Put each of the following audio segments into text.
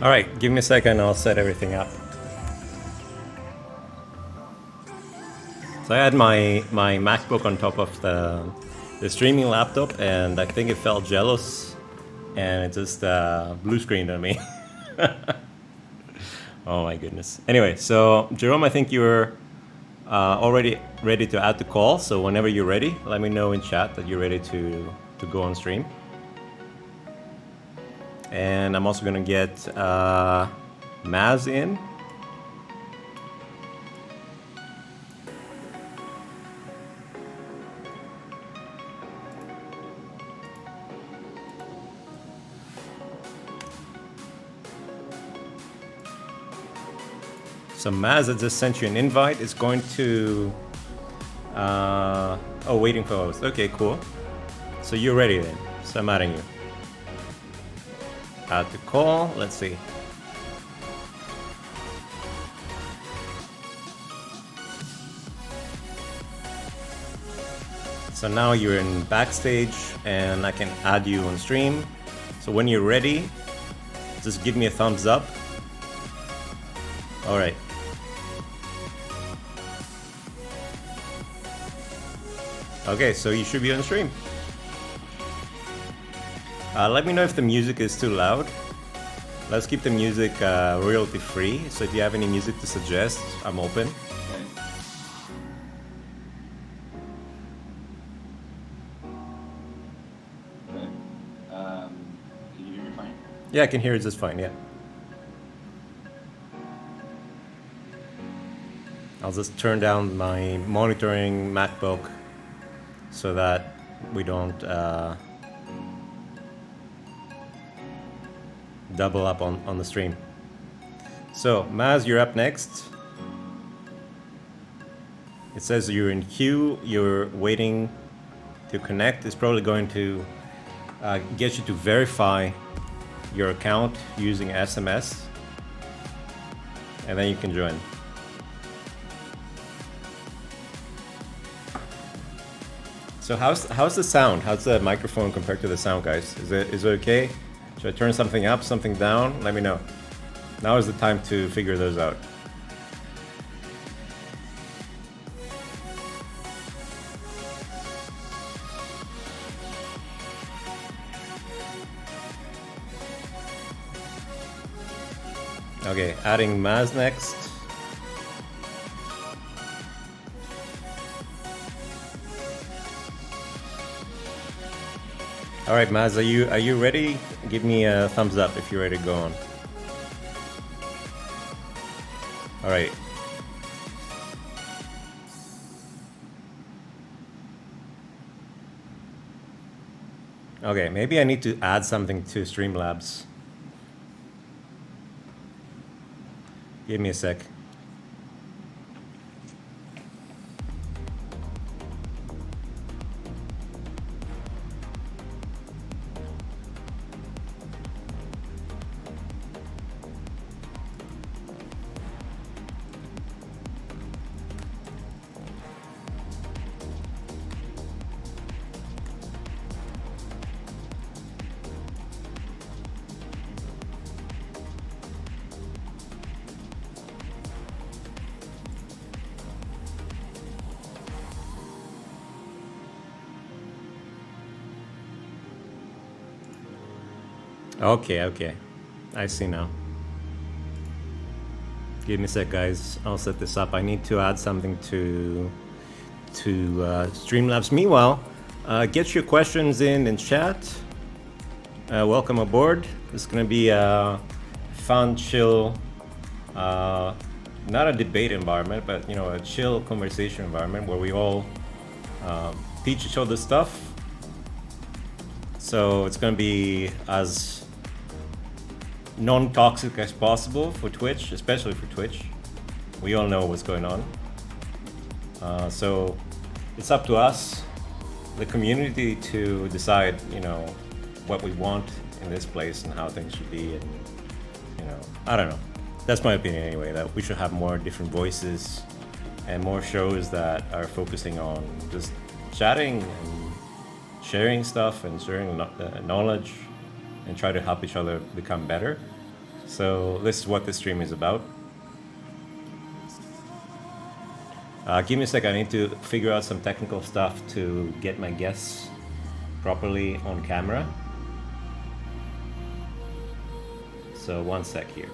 All right, give me a second. I'll set everything up. So I had my MacBook on top of the streaming laptop, and I think it felt jealous, and it just blue screened on me. Oh my goodness. Anyway, so Jerome, I think you're already ready to add the call. So whenever you're ready, let me know in chat that you're ready to go on stream. And I'm also gonna get Maz in. So Maz, I just sent you an invite. It's going to... oh, waiting for host. Okay, cool. So you're ready then. So I'm adding you. Add to call. Let's see. So now you're in backstage and I can add you on stream. So when you're ready, just give me a thumbs up. All right. Okay, so you should be on stream. Let me know if the music is too loud. Let's keep the music royalty free. So if you have any music to suggest, I'm open. Okay. Can you hear me fine? Yeah, I can hear it just fine, yeah. I'll just turn down my monitoring MacBook so that we don't double up on the stream. So, Maz, you're up next. It says you're in queue, you're waiting to connect. It's probably going to get you to verify your account using SMS, and then you can join. So how's the sound? How's the microphone compared to the sound, guys? Is it okay? Should I turn something up, something down? Let me know. Now is the time to figure those out. Okay, adding Maz next. All right, Maz, are you ready? Give me a thumbs up if you're ready to go on. All right. Okay, maybe I need to add something to Streamlabs. Give me a sec. Okay. I see now. Give me a sec, guys. I'll set this up. I need to add something to Streamlabs. Meanwhile, get your questions in chat. Welcome aboard. This is going to be a fun, chill, not a debate environment, but a chill conversation environment where we all teach each other stuff. So it's going to be as non-toxic as possible for Twitch, especially for Twitch. We all know what's going on. So it's up to us, the community, to decide, what we want in this place and how things should be. And, I don't know. That's my opinion anyway, that we should have more different voices and more shows that are focusing on just chatting and sharing stuff and sharing knowledge and try to help each other become better. So this is what this stream is about. Give me a sec, I need to figure out some technical stuff to get my guests properly on camera. So one sec here.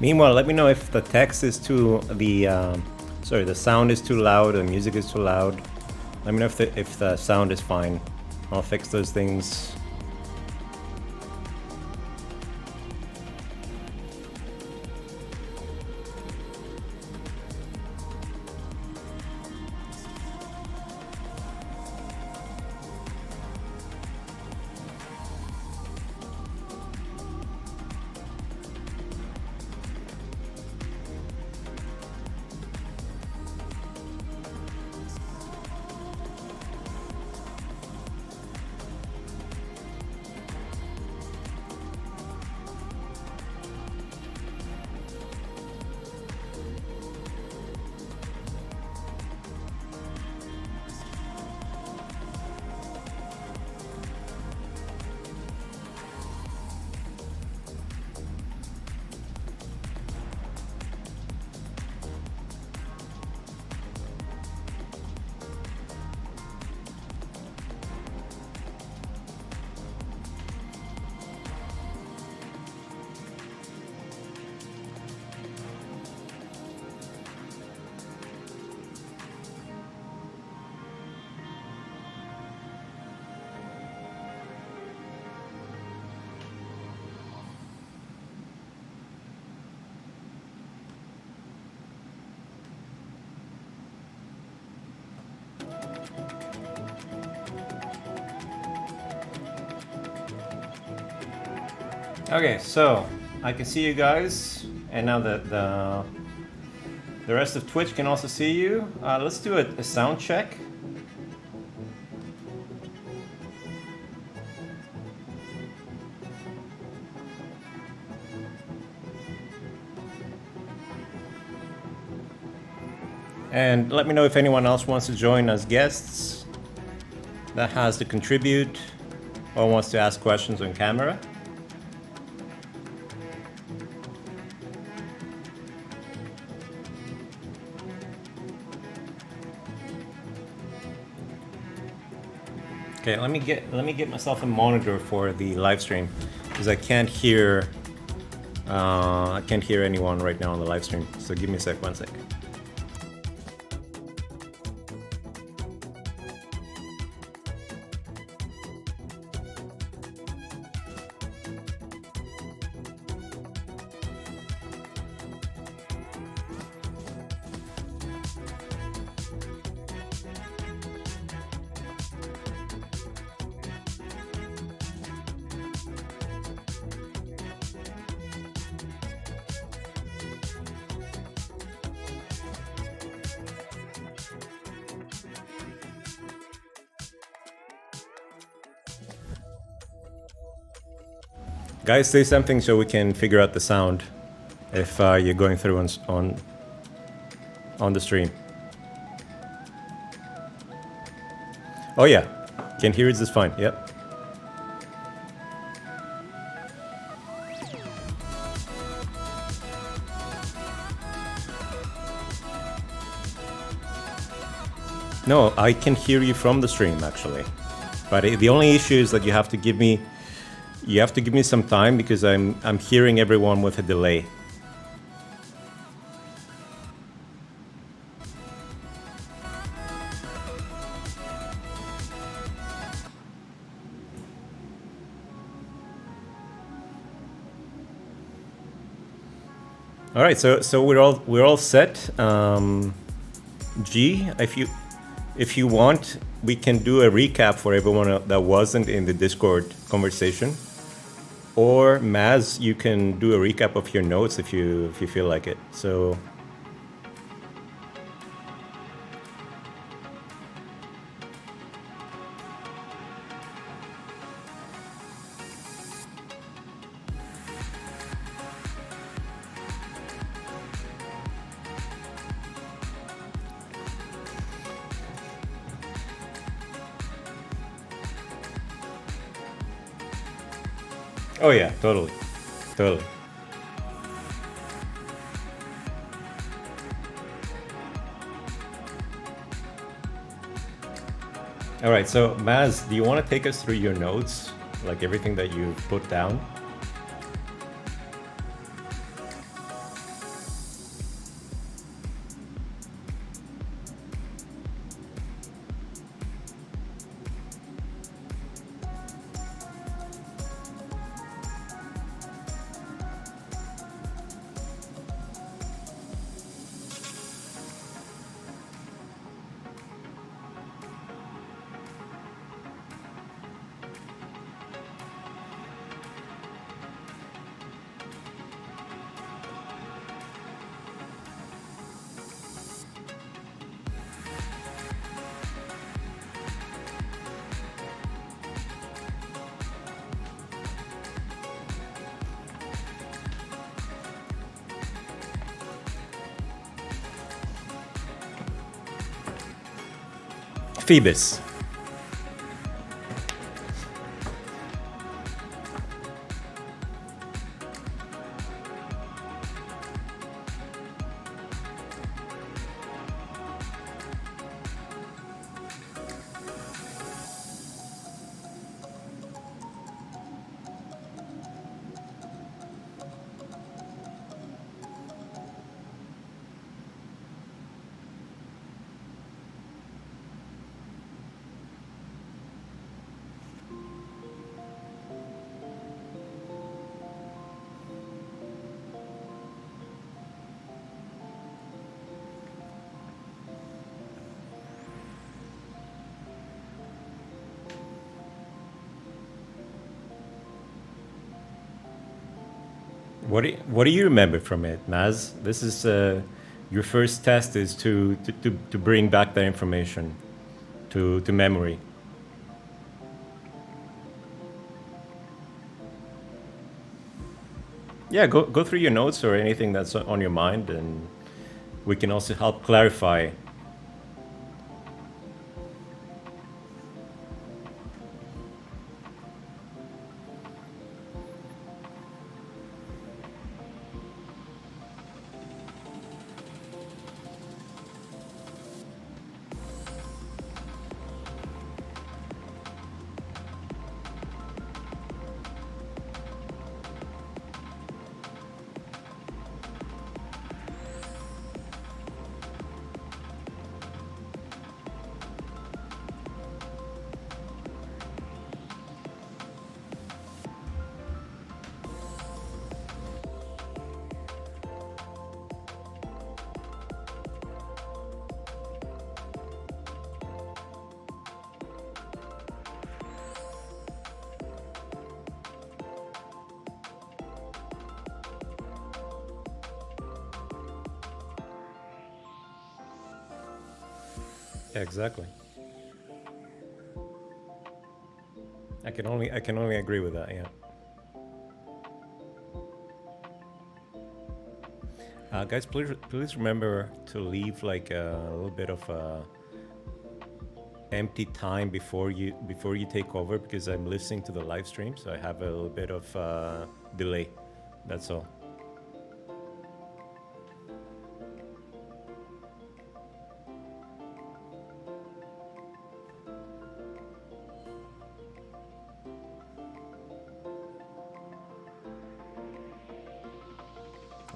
Meanwhile, let me know if the text is too the sound is too loud, or the music is too loud. Let me know if the sound is fine. I'll fix those things. Okay, so I can see you guys, and now the rest of Twitch can also see you. Let's do a sound check. And let me know if anyone else wants to join as guests that has to contribute or wants to ask questions on camera. Okay, let me get myself a monitor for the live stream because I can't hear anyone right now on the live stream. So give me a sec, 1 sec. Guys, say something so we can figure out the sound if you're going through on the stream. Oh yeah, can hear it just fine. Yep. No, I can hear you from the stream actually, but the only issue is that you have to give me some time because I'm hearing everyone with a delay. All right, so we're all set. G, if you want, we can do a recap for everyone that wasn't in the Discord conversation. Or Maz, you can do a recap of your notes if you feel like it. So oh yeah, totally. Totally. All right, so Maz, do you want to take us through your notes, like everything that you put down? Phoebus. What do you remember from it, Maz? This is your first test is to bring back that information to memory. Yeah, go through your notes or anything that's on your mind, and we can also help clarify. Yeah, exactly. I can only agree with that. Yeah. Guys, please remember to leave like a little bit of empty time before you take over, because I'm listening to the live stream, so I have a little bit of delay. That's all.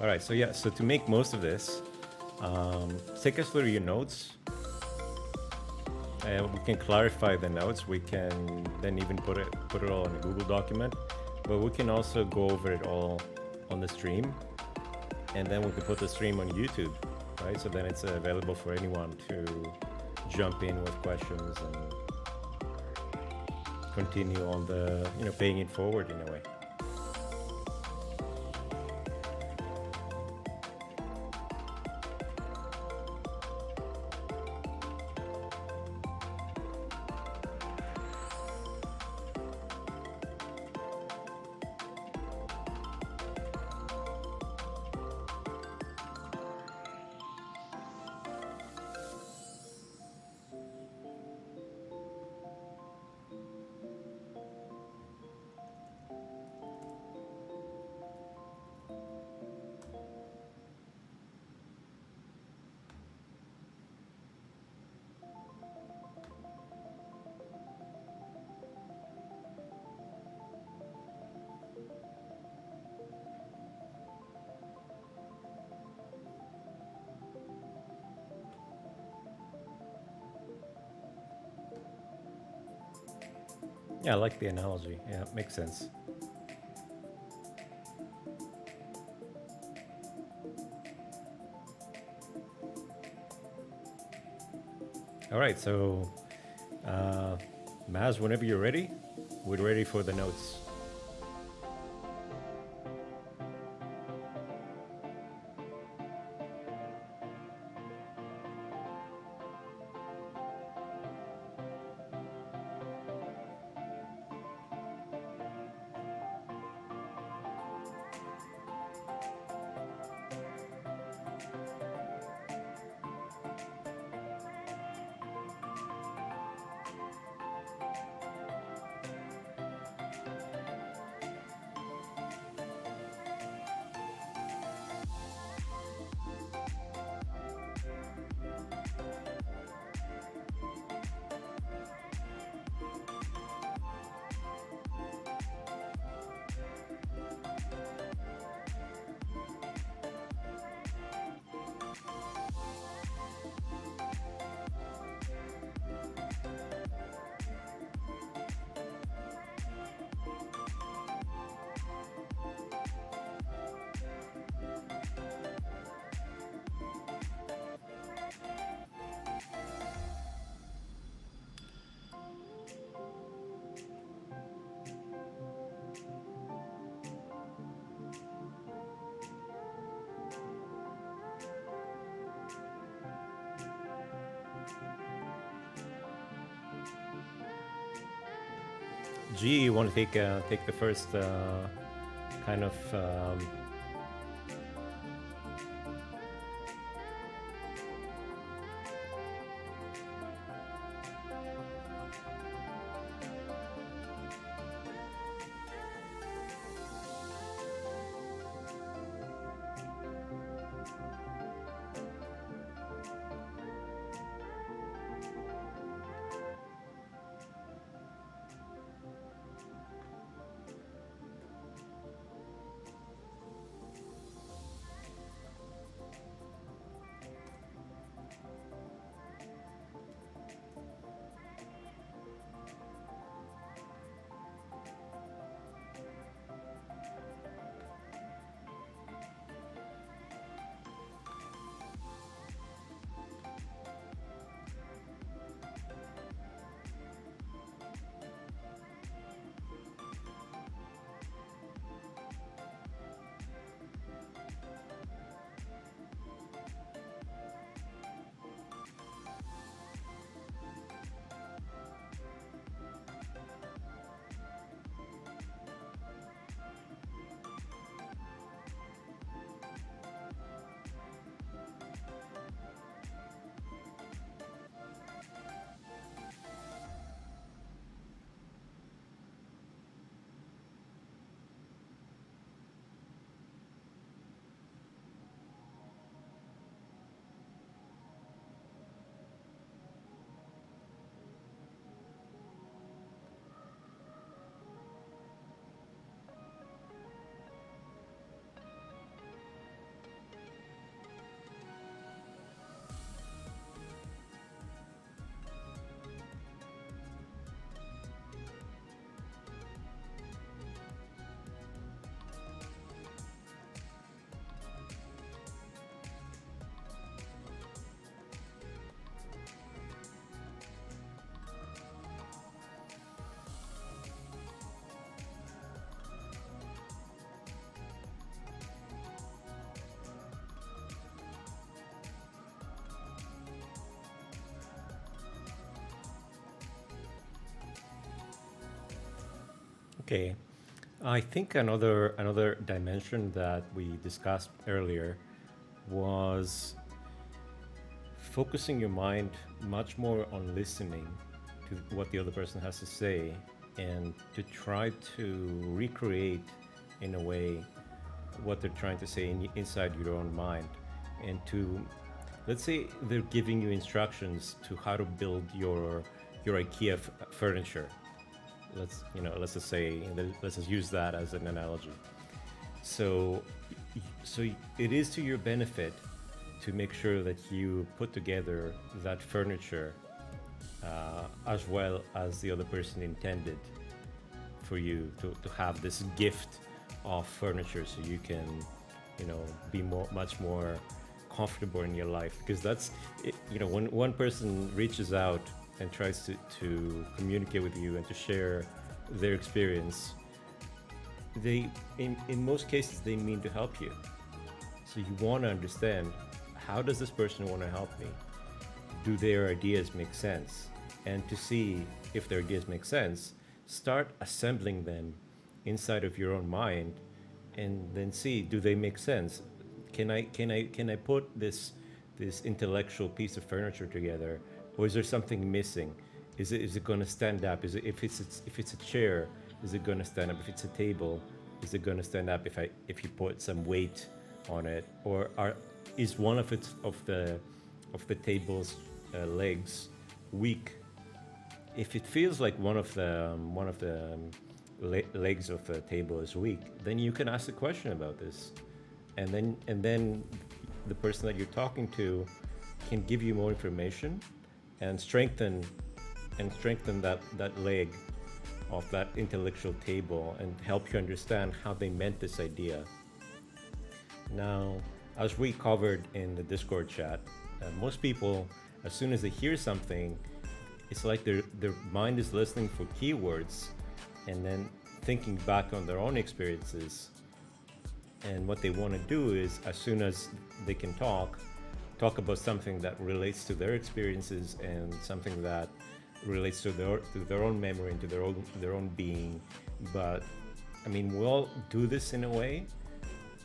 All right. So yeah. So to make most of this, take us through your notes. And we can clarify the notes. We can then even put it all in a Google document, but we can also go over it all on the stream. and then we could put the stream on YouTube, right? So then it's available for anyone to jump in with questions and continue on the, paying it forward in a way. Yeah, I like the analogy. Yeah, it makes sense. All right, so Maz, whenever you're ready, we're ready for the notes. G, you want to take the first kind of Okay. I think another dimension that we discussed earlier was focusing your mind much more on listening to what the other person has to say and to try to recreate in a way what they're trying to say inside your own mind, and to, let's say they're giving you instructions to how to build your IKEA furniture. Let's just say, let's just use that as an analogy. So, so it is to your benefit to make sure that you put together that furniture as well as the other person intended for you to have this gift of furniture, so you can, be much more comfortable in your life. Because that's it, when one person reaches out and tries to communicate with you and to share their experience, they in most cases they mean to help you. So you want to understand, how does this person want to help me? Do their ideas make sense? And to see if their ideas make sense, start assembling them inside of your own mind, and then see, do they make sense? Can I put this intellectual piece of furniture together, or is there something missing? Is it going to stand up? Is it, if it's a chair, is it going to stand up? If it's a table, is it going to stand up if you put some weight on it? Or is one of the table's legs weak? If it feels like one of the legs of the table is weak, then you can ask a question about this, and then the person that you're talking to can give you more information and strengthen that leg of that intellectual table, and help you understand how they meant this idea. Now, as we covered in the Discord chat, most people, as soon as they hear something, it's like their mind is listening for keywords, and then thinking back on their own experiences. And what they want to do is, as soon as they can talk about something that relates to their experiences, and something that relates to their own memory and to their own being. But I mean, we all do this in a way,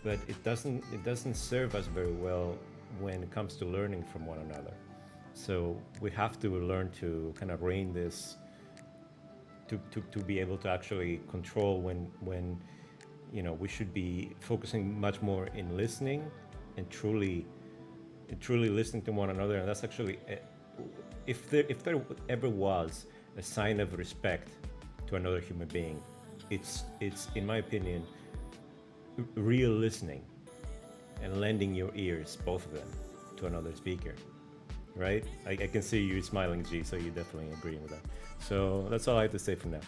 but it doesn't serve us very well when it comes to learning from one another. So we have to learn to kind of rein this, to be able to actually control when we should be focusing much more in listening, and truly listening to one another. And that's actually, if there ever was a sign of respect to another human being, it's in my opinion real listening, and lending your ears, both of them, to another speaker, right? I can see you smiling, G, so you definitely agree with that. So that's all I have to say for now.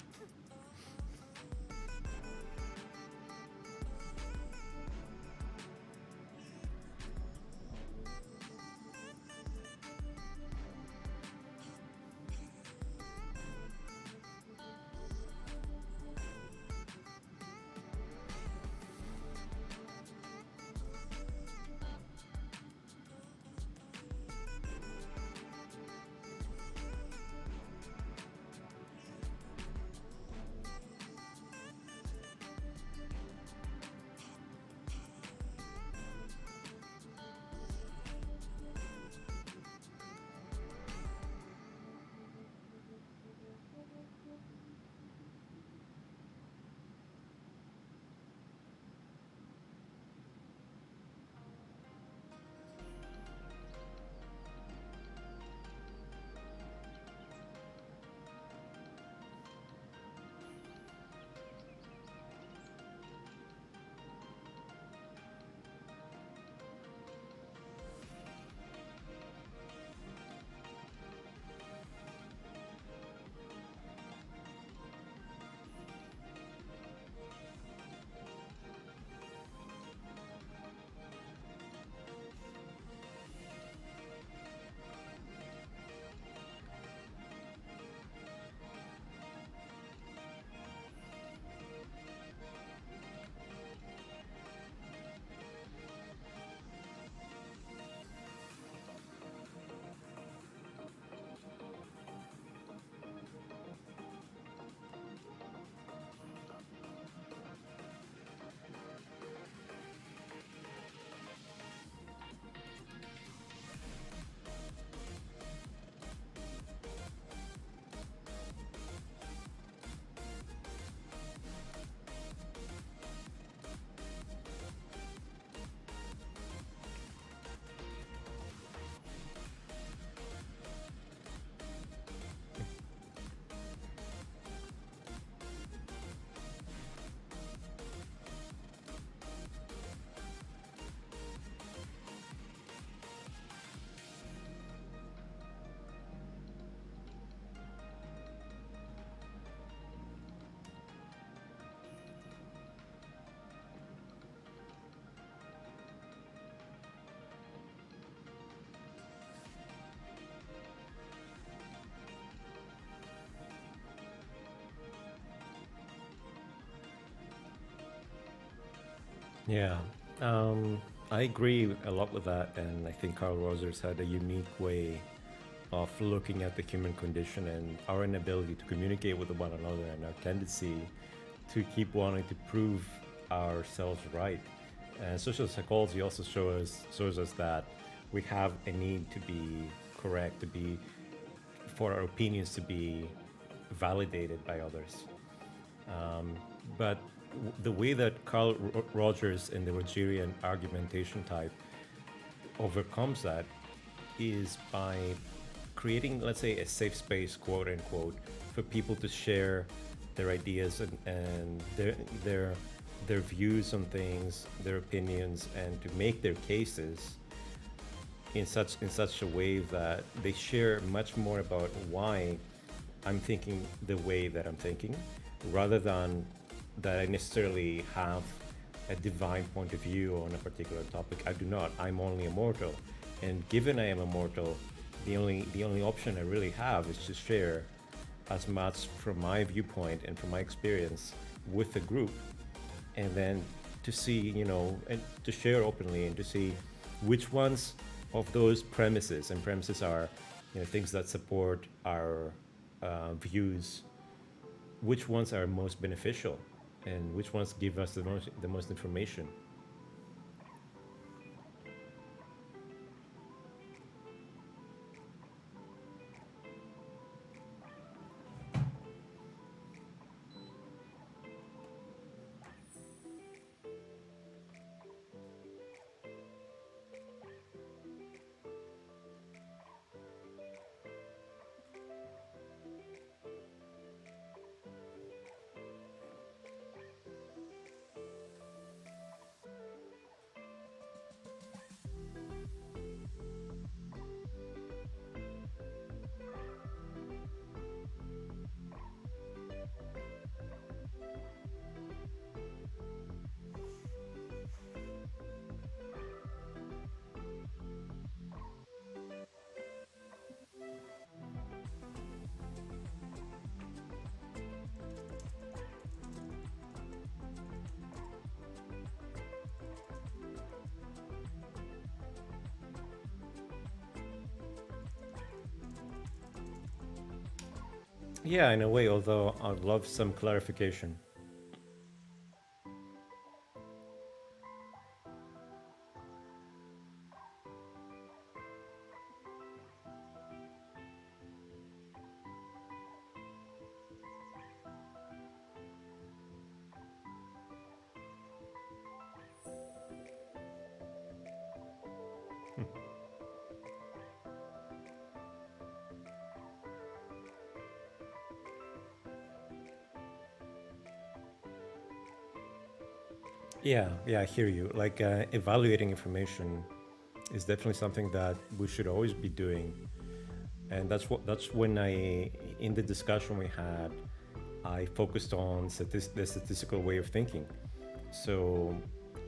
Yeah, I agree a lot with that, and I think Carl Rogers had a unique way of looking at the human condition and our inability to communicate with one another and our tendency to keep wanting to prove ourselves right. And social psychology also shows us that we have a need to be correct, to be for our opinions to be validated by others. But the way that Carl Rogers and the Rogerian argumentation type overcomes that is by creating, let's say, a safe space, quote unquote, for people to share their ideas and their views on things, their opinions, and to make their cases in such a way that they share much more about why I'm thinking the way that I'm thinking, rather than that I necessarily have a divine point of view on a particular topic. I do not. I'm only a mortal, and given I am a mortal, the only option I really have is to share as much from my viewpoint and from my experience with the group, and then to see, and to share openly and to see which ones of those premises are, things that support our views, which ones are most beneficial and which ones give us the most information. Yeah, in a way, although I'd love some clarification. Yeah, I hear you. Like, evaluating information is definitely something that we should always be doing, and that's when in the discussion we had, I focused on the statistical way of thinking. So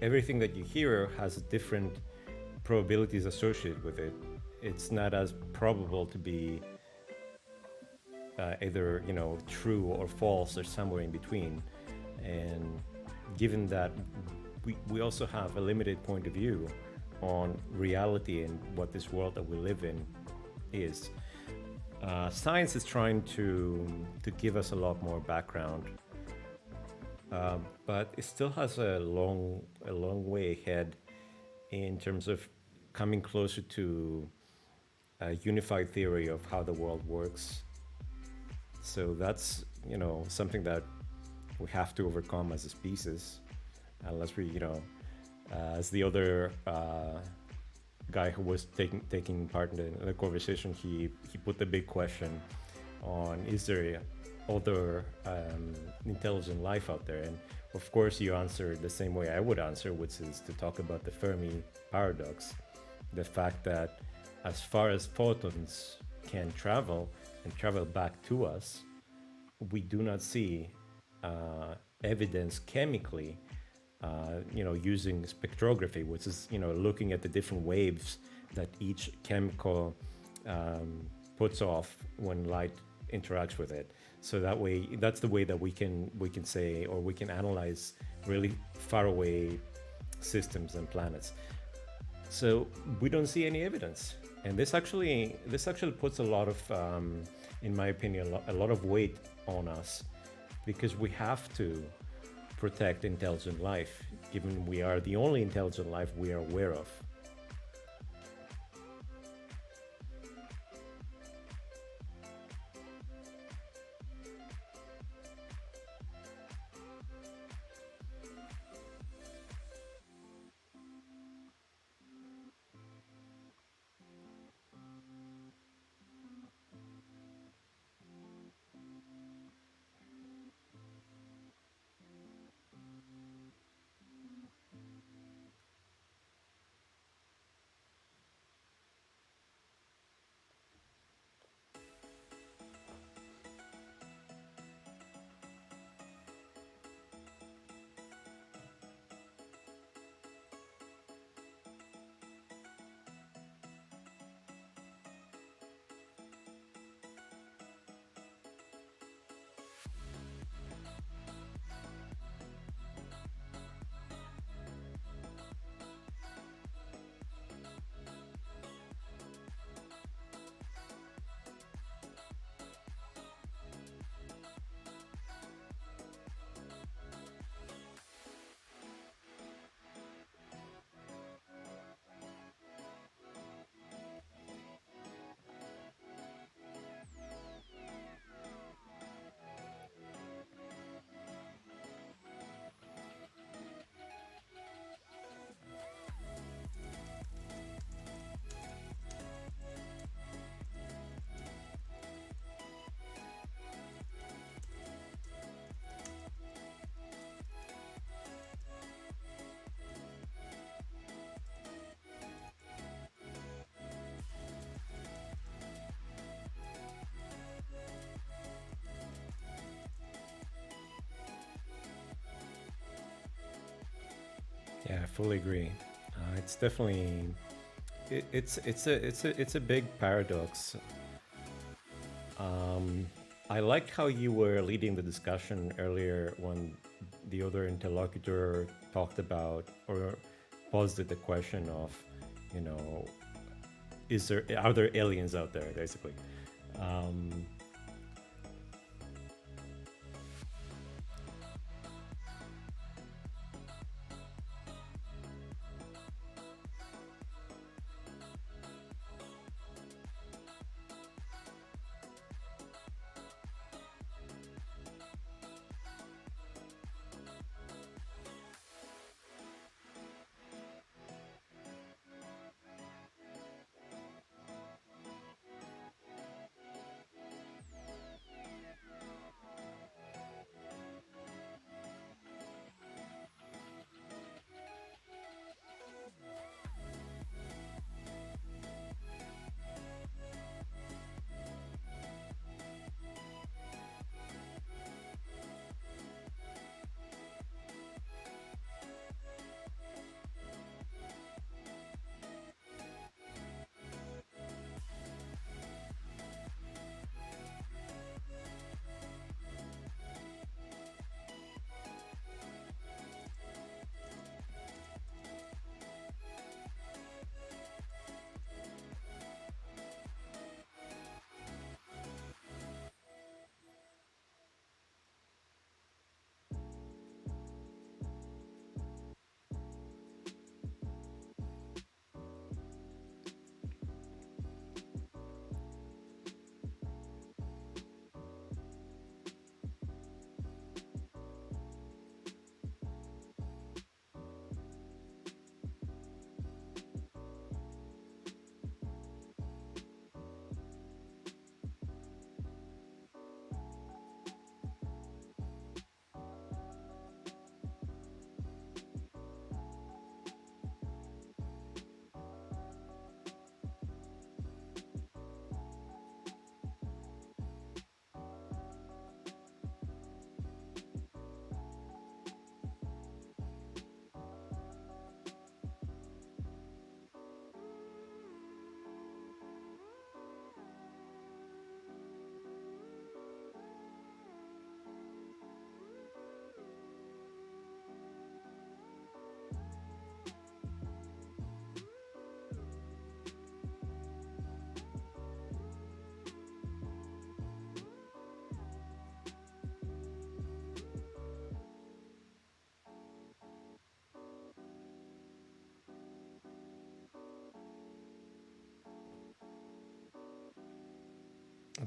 everything that you hear has different probabilities associated with it. It's not as probable to be either true or false or somewhere in between. And given that we also have a limited point of view on reality and what this world that we live in is, science is trying to give us a lot more background, but it still has a long way ahead in terms of coming closer to a unified theory of how the world works. So that's something that we have to overcome as a species, unless we as the other guy who was taking part in the conversation, he put the big question on, is there other intelligent life out there? And of course you answered the same way I would answer, which is to talk about the Fermi paradox, the fact that as far as photons can travel and travel back to us, we do not see evidence chemically, using spectrography, which is looking at the different waves that each chemical puts off when light interacts with it. So that's the way that we can say, or we can analyze really far away systems and planets. So we don't see any evidence, and this actually puts a lot of, in my opinion, a lot of weight on us, because we have to protect intelligent life, given we are the only intelligent life we are aware of. Yeah, I fully agree. It's definitely it's a big paradox. I like how you were leading the discussion earlier when the other interlocutor talked about or posed the question of, you know, are there aliens out there, basically.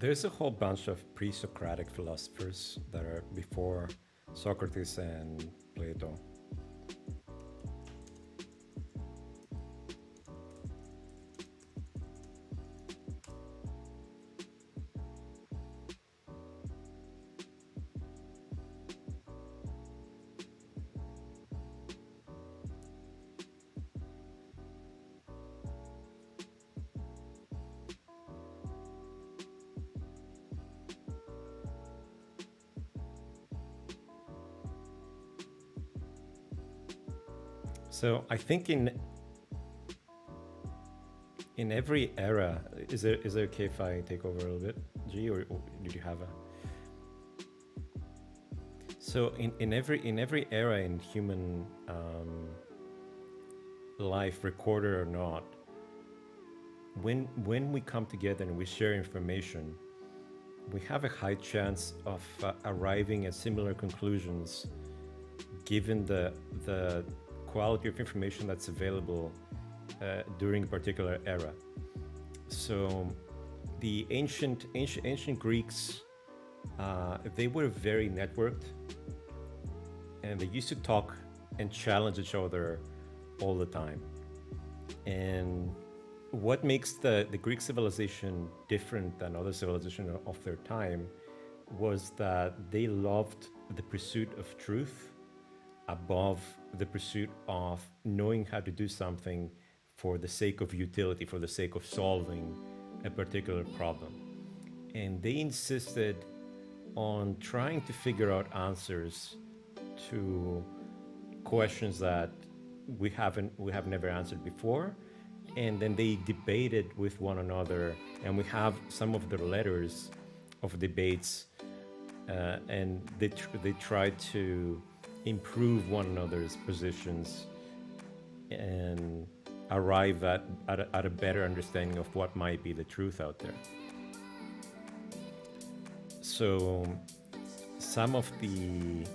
There's a whole bunch of pre-Socratic philosophers that are before Socrates and Plato. So I think in every era, is it okay if I take over a little bit, G, or did you have a? So in every era in human life, recorded or not, when we come together and we share information, we have a high chance of arriving at similar conclusions, given the quality of information that's available during a particular era. So the ancient Greeks, they were very networked, and they used to talk and challenge each other all the time. And what makes the Greek civilization different than other civilizations of their time was that they loved the pursuit of truth above the pursuit of knowing how to do something for the sake of utility, for the sake of solving a particular problem. And they insisted on trying to figure out answers to questions that we have never answered before, and then they debated with one another, and we have some of their letters of debates, and they tried to improve one another's positions and arrive at a better understanding of what might be the truth out there. So some of the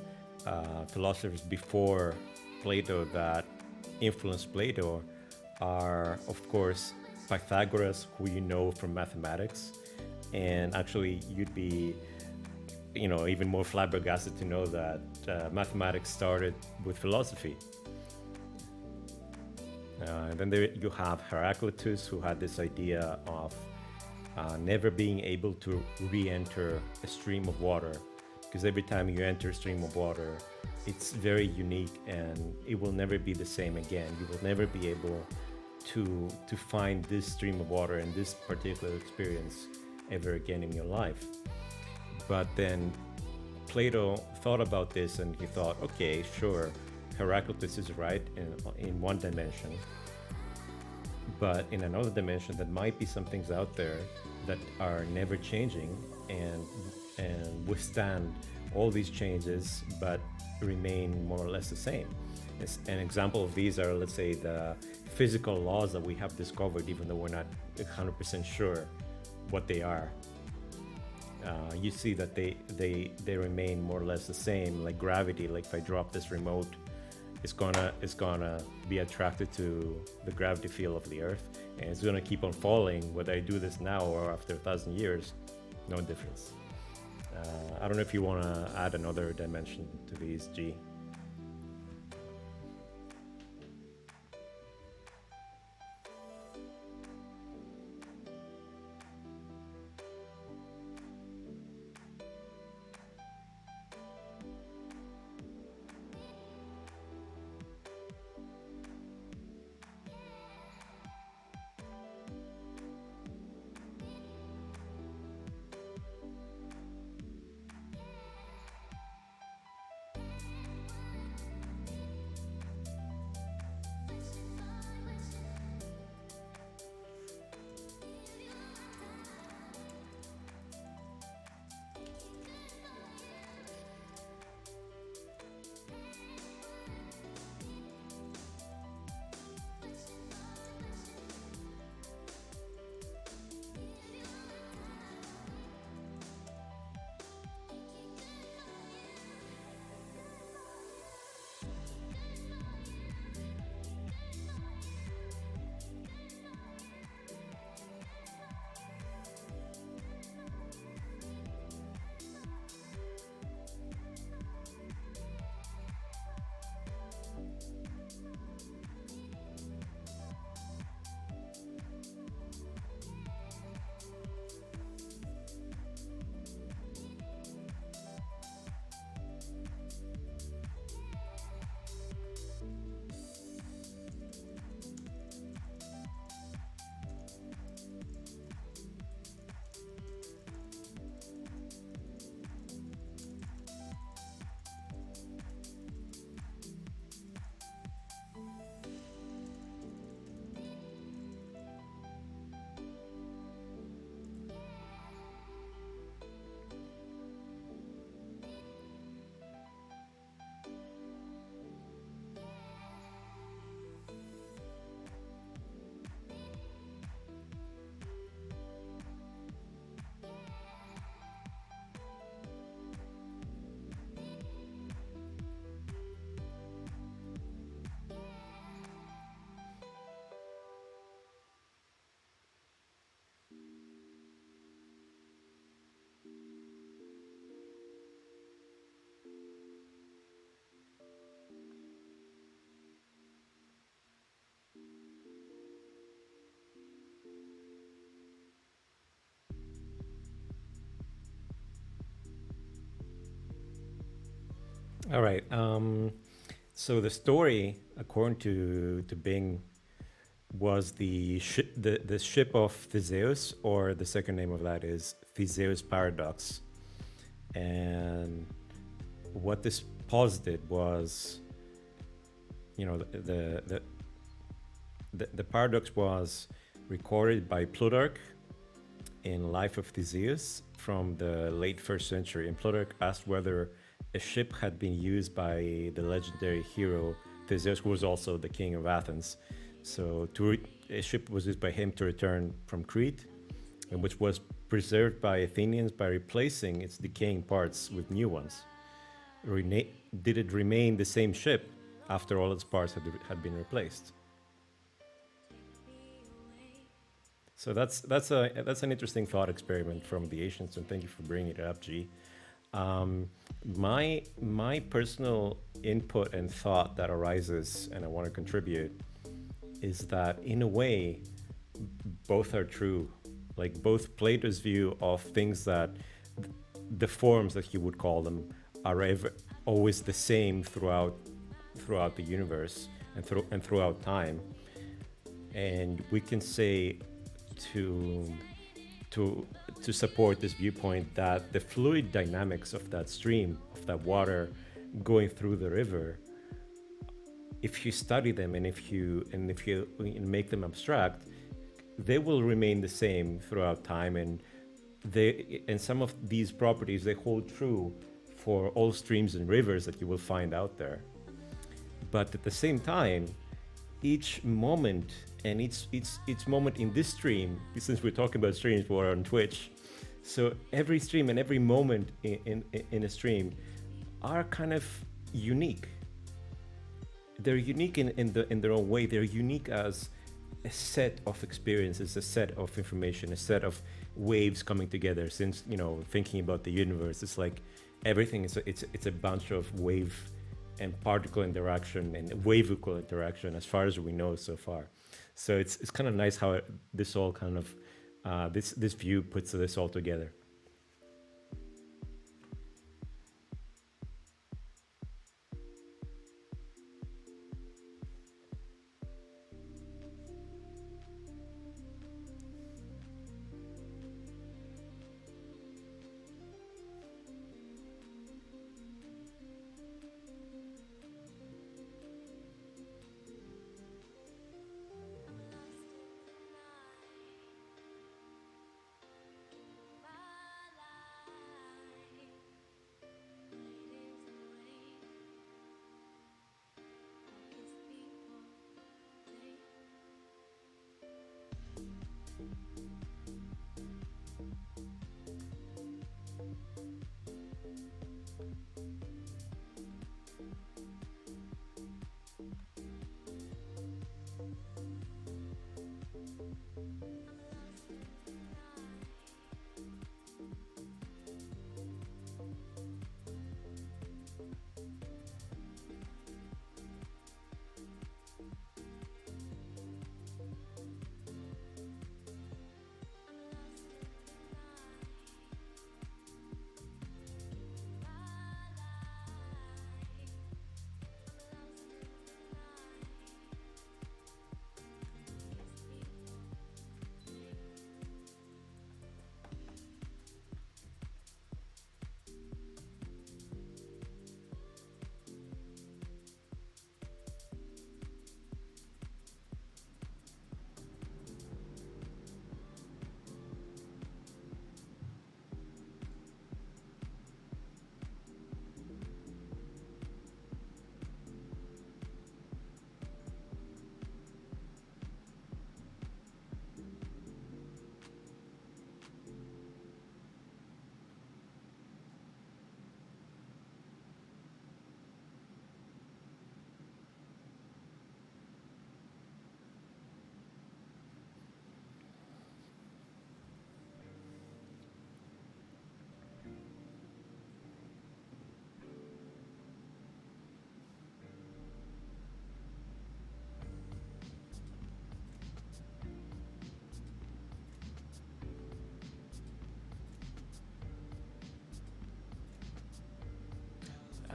philosophers before Plato that influenced Plato are, of course, Pythagoras, who you know from mathematics, and actually you'd be, even more flabbergasted to know that mathematics started with philosophy. And then you have Heraclitus, who had this idea of never being able to re-enter a stream of water, because every time you enter a stream of water, it's very unique and it will never be the same again. You will never be able to find this stream of water and this particular experience ever again in your life. But then Plato thought about this and he thought, okay, sure, Heraclitus is right in one dimension, but in another dimension there might be some things out there that are never changing and withstand all these changes but remain more or less the same. An example of these are, let's say, the physical laws that we have discovered, even though we're not 100% sure what they are. You see that they remain more or less the same, like gravity. Like if I drop this remote, it's gonna be attracted to the gravity field of the Earth, and it's gonna keep on falling whether I do this now or after 1,000 years. No difference. I don't know if you want to add another dimension to these, G. All right. So the story, according to Bing, was the ship of Theseus, or the second name of that is Theseus paradox. And what this posited was, the paradox was recorded by Plutarch in Life of Theseus from the late first century. And Plutarch asked whether a ship had been used by the legendary hero Theseus, who was also the king of Athens. So a ship was used by him to return from Crete, and which was preserved by Athenians by replacing its decaying parts with new ones. Did it remain the same ship after all its parts had been replaced? So that's an interesting thought experiment from the ancients, and thank you for bringing it up, G. My personal input and thought that arises, and I want to contribute, is that in a way, both are true. Like both Plato's view of things that the forms that he would call them are always the same throughout the universe and throughout time, and we can say to support this viewpoint that the fluid dynamics of that stream, of that water going through the river, if you study them and if you make them abstract, they will remain the same throughout time, and some of these properties, they hold true for all streams and rivers that you will find out there. But at the same time, each moment and each moment in this stream, since we're talking about streams, we're on Twitch, so every stream and every moment in a stream are kind of unique. They're unique in their own way. They're unique as a set of experiences, a set of information, a set of waves coming together. Since thinking about the universe, it's like everything is it's a bunch of wave and particle interaction and wave-equal interaction, as far as we know so far. So it's kind of nice how this all kind of this view puts this all together.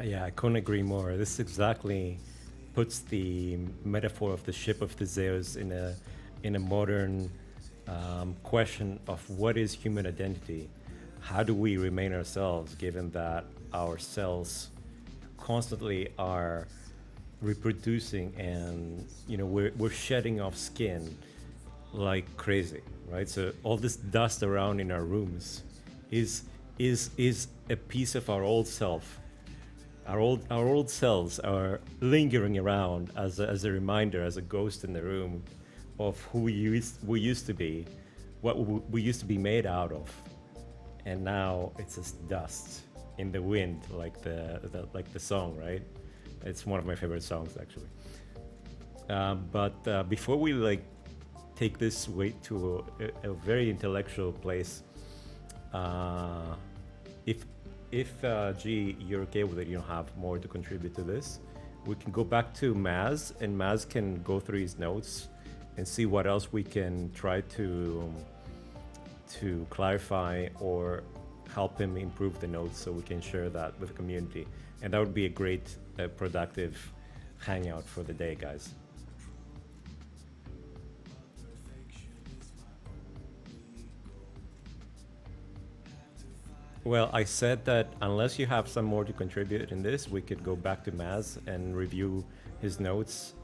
Yeah, I couldn't agree more. This exactly puts the metaphor of the ship of Theseus in a modern question of what is human identity. How do we remain ourselves, given that our cells constantly are reproducing, and we're shedding off skin like crazy, right? So all this dust around in our rooms is is a piece of our old self. Our old selves are lingering around as a reminder, as a ghost in the room of who we used to be, what we used to be made out of, and now it's just dust in the wind, like the song, right? It's one of my favorite songs, actually. But before we take this way to a very intellectual place, uh, if G, you're okay with it, you don't have more to contribute to this, we can go back to Maz, and Maz can go through his notes and see what else we can try to clarify or help him improve the notes, so we can share that with the community. And that would be a great, productive hangout for the day, guys. Well, I said that unless you have some more to contribute in this, we could go back to Maz and review his notes,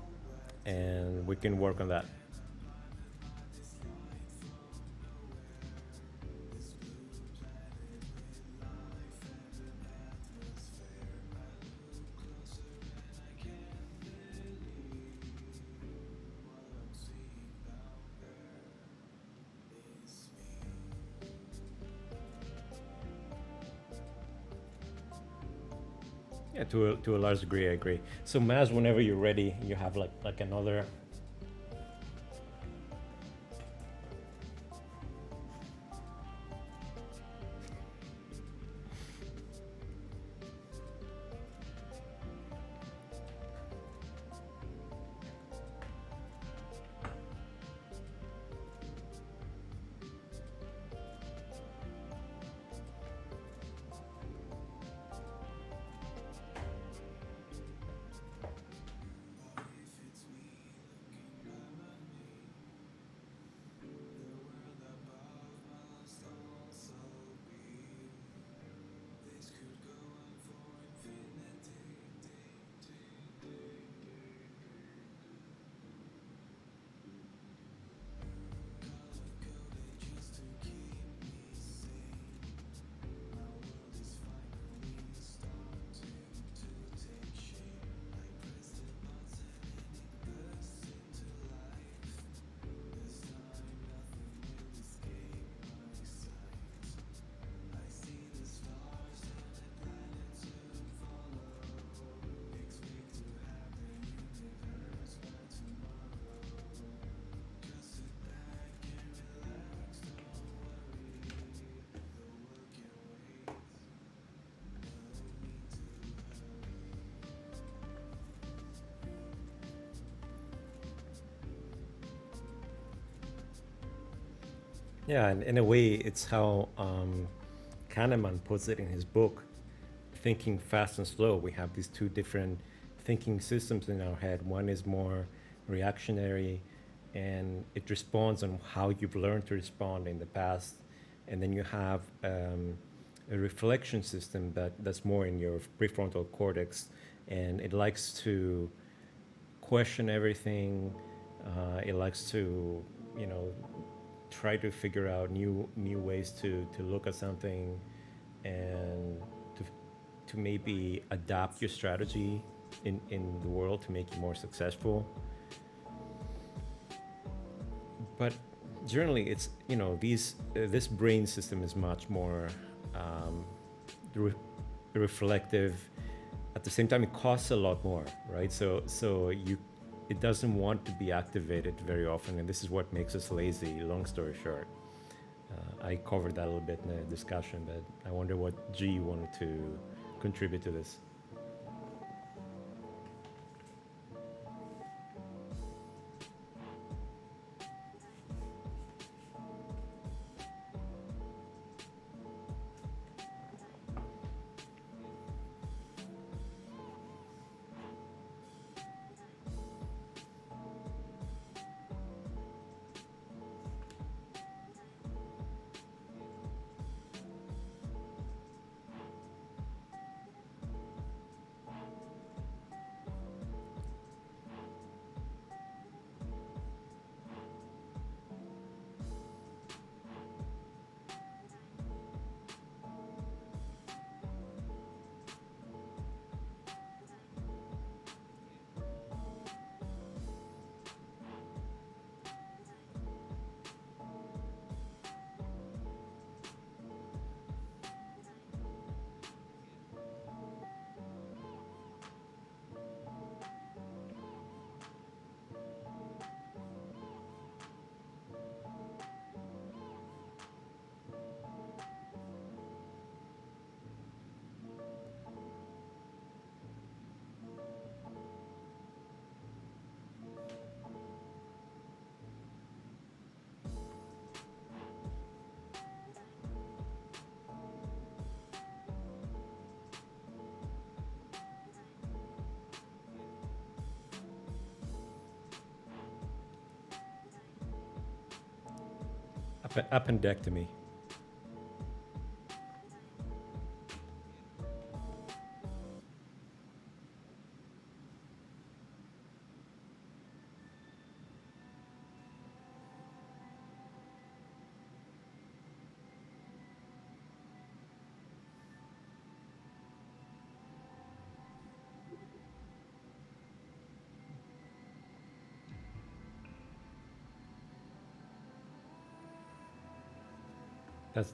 and we can work on that. Yeah, to a large degree, I agree. So, Maz, whenever you're ready, you have like another. Yeah, and in a way, it's how Kahneman puts it in his book, Thinking Fast and Slow. We have these two different thinking systems in our head. One is more reactionary, and it responds on how you've learned to respond in the past. And then you have a reflection system that's more in your prefrontal cortex, and it likes to question everything. It likes to, you know, try to figure out new ways to look at something, and to maybe adapt your strategy in the world to make you more successful. But generally, it's, these this brain system is much more um, re- reflective. At the same time, it costs a lot more, right? So it doesn't want to be activated very often, and this is what makes us lazy. Long story short, I covered that a little bit in the discussion, but I wonder what G wanted to contribute to this. Appendectomy.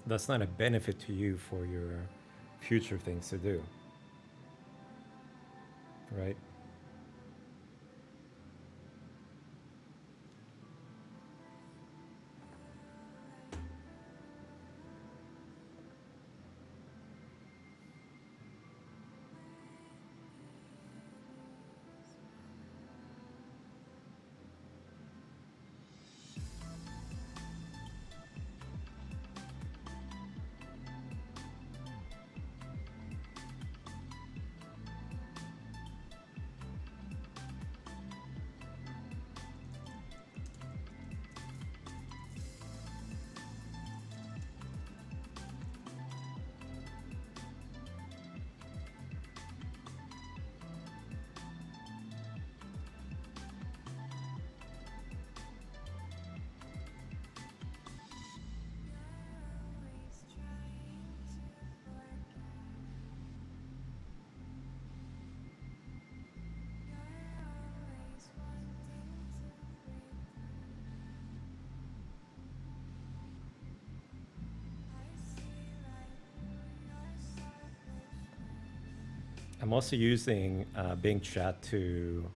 That's not a benefit to you for your future things to do, right? I'm also using Bing Chat to